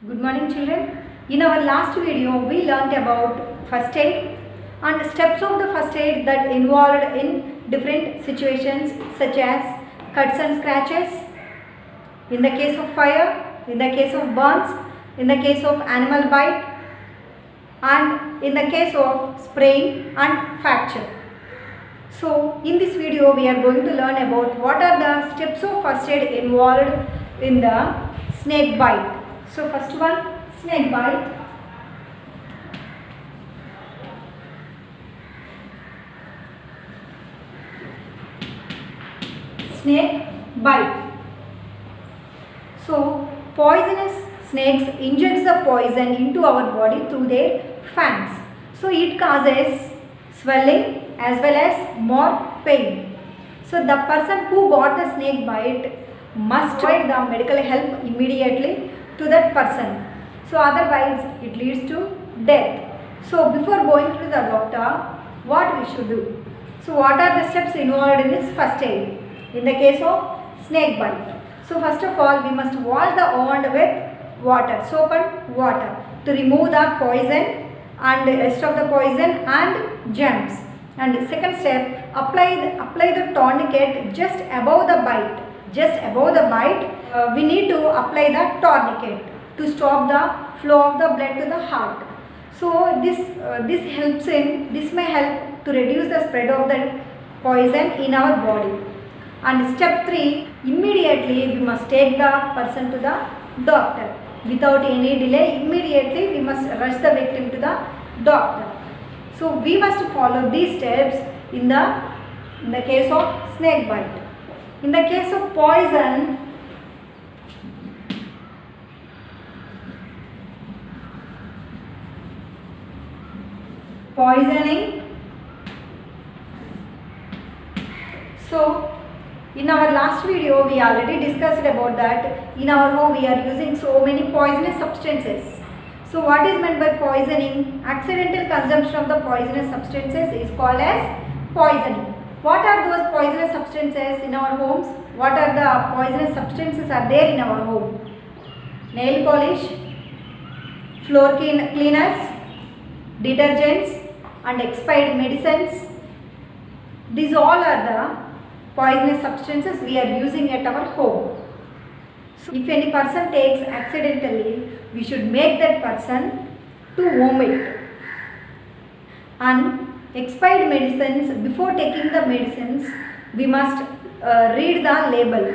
Good morning children. In our last video we learnt about first aid and steps of the first aid that involved in different situations such as cuts and scratches, in the case of fire, in the case of burns, in the case of animal bite and in the case of sprain and fracture. So in this video we are going to learn about what are the steps of first aid involved in the snake bite. So first one, snake bite. Snake bite. So poisonous snakes injects the poison into our body through their fangs. So it causes swelling as well as more pain. So the person who got the snake bite must provide the medical help immediately to that person. So otherwise it leads to death. So before going to the doctor, what we should do? So what are the steps involved in this first aid in the case of snake bite? So first of all we must wash the wound with water, soap and water, to remove the poison and the rest of the poison and germs. And second step, apply the tourniquet just above the bite. Just above the bite, we need to apply the tourniquet to stop the flow of the blood to the heart. So this may help to reduce the spread of the poison in our body. And step 3, immediately we must take the person to the doctor. Without any delay, immediately we must rush the victim to the doctor. So we must follow these steps in the case of snake bite. In the case of poisoning, so in our last video we already discussed about that. In our home we are using so many poisonous substances. So what is meant by poisoning? Accidental consumption of the poisonous substances is called as poisoning. What are those poisonous substances in our homes? What are the poisonous substances are there in our home? Nail polish, floor cleaners, detergents and expired medicines. These all are the poisonous substances we are using at our home. So if any person takes accidentally, we should make that person to vomit. And expired medicines, before taking the medicines, we must read the label.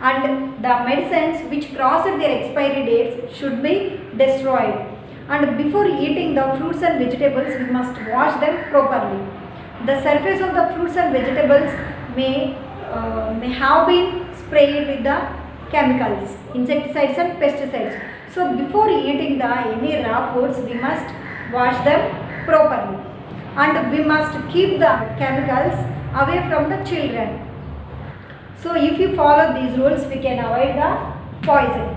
And the medicines which crossed their expiry dates should be destroyed. And before eating the fruits and vegetables, we must wash them properly. The surface of the fruits and vegetables may have been sprayed with the chemicals, insecticides and pesticides. So before eating any raw foods, we must wash them properly. And we must keep the chemicals away from the children. So if you follow these rules, we can avoid the poison.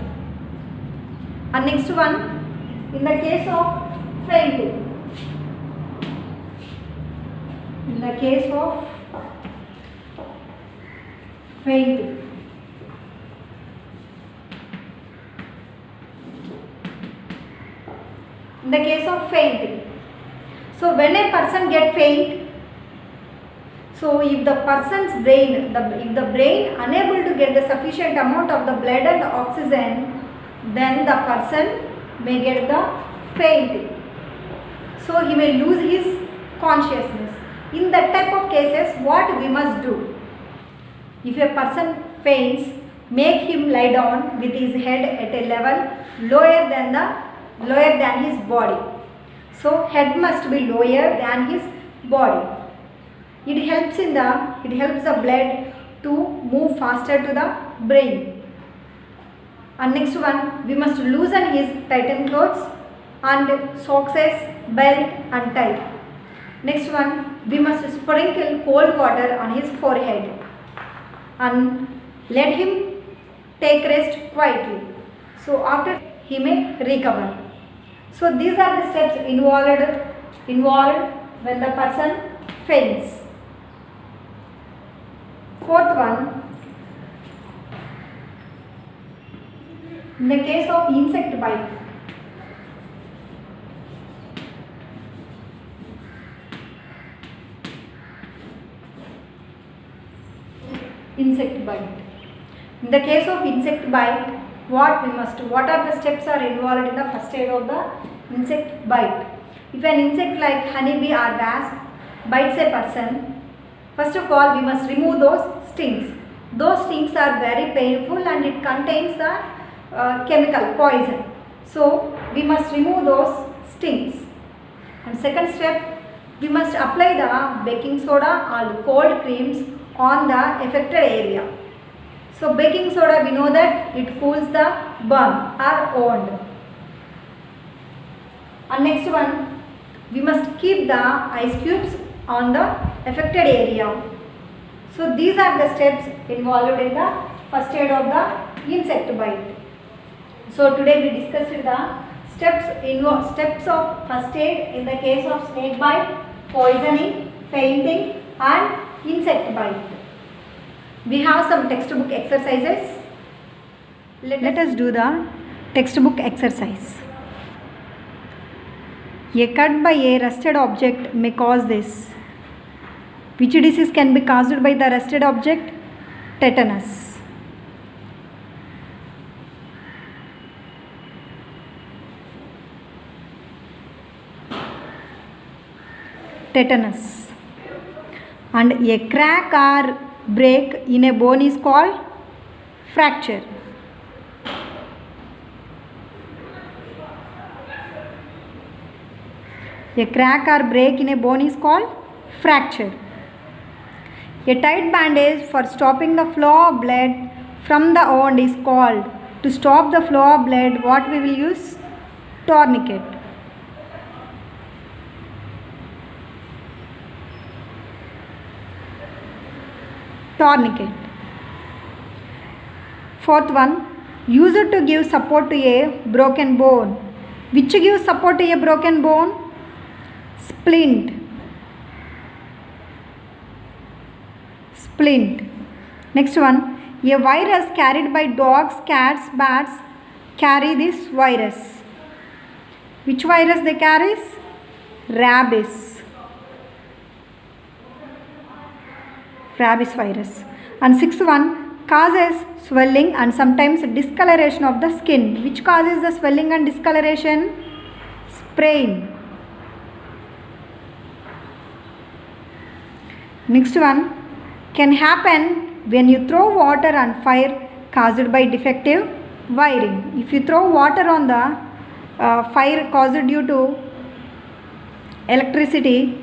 And next one, in the case of fainting. In the case of fainting. In the case of fainting. So when a person gets faint, so if the person's brain, if the brain unable to get the sufficient amount of the blood and oxygen, then the person may get the fainting. So he may lose his consciousness. In that type of cases, what we must do? If a person faints, make him lie down with his head at a level lower than his body. So head must be lower than his body. It helps the blood to move faster to the brain. And next one, we must loosen his tightened clothes and socks, belt and tie. Next one, we must sprinkle cold water on his forehead and let him take rest quietly. So after he may recover. So these are the steps involved when the person faints. Fourth one, In the case of insect bite, insect bite. In the case of insect bite, what are the steps are involved in the first aid of the insect bite? If an insect like honeybee or wasp bites a person, first of all we must remove those stings. Those stings are very painful and it contains the chemical poison. So we must remove those stings. And second step, we must apply the baking soda or cold creams on the affected area. So baking soda, we know that it cools the burn or wound. And next one, we must keep the ice cubes on the affected area. So these are the steps involved in the first aid of the insect bite. So today we discussed the steps of first aid in the case of snake bite, poisoning, fainting and insect bite. We have some textbook exercises. Let us do the textbook exercise. A cut by a rusted object may cause this. Which disease can be caused by the rusted object? Tetanus. Tetanus. And a crack or break in a bone is called fracture. A crack or break in a bone is called fracture. A tight bandage for stopping the flow of blood from the wound is called. To stop the flow of blood, what we will use? Tourniquet. Tourniquet. Fourth one, use it to give support to a broken bone. Which gives support to a broken bone? Splint. Splint. Next one, a virus carried by dogs, cats, bats carry this virus. Which virus they carry? Rabies. Rabies virus. And sixth one, causes swelling and sometimes discoloration of the skin. Which causes the swelling and discoloration? Sprain. Next one, can happen when you throw water on fire caused by defective wiring. If you throw water on the fire caused due to electricity,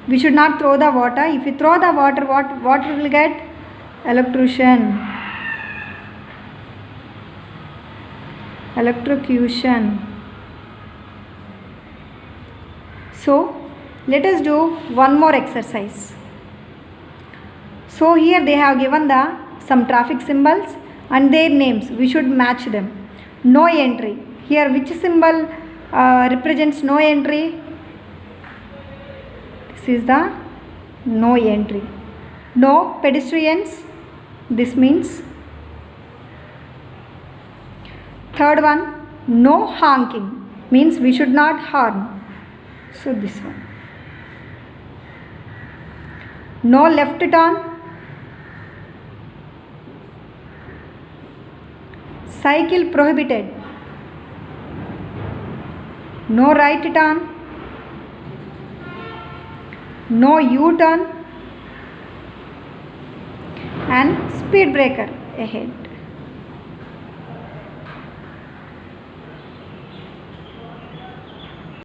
we should not throw the water. If you throw the water, what we will get? Electrocution. So let us do one more exercise. So here they have given some traffic symbols and their names. We should match them. No entry. Here which symbol represents no entry? This is the no entry. No pedestrians. This means. Third one, no honking. Means we should not horn. So this one. No left turn. Cycle prohibited. No right turn. No U-turn. And speed breaker ahead.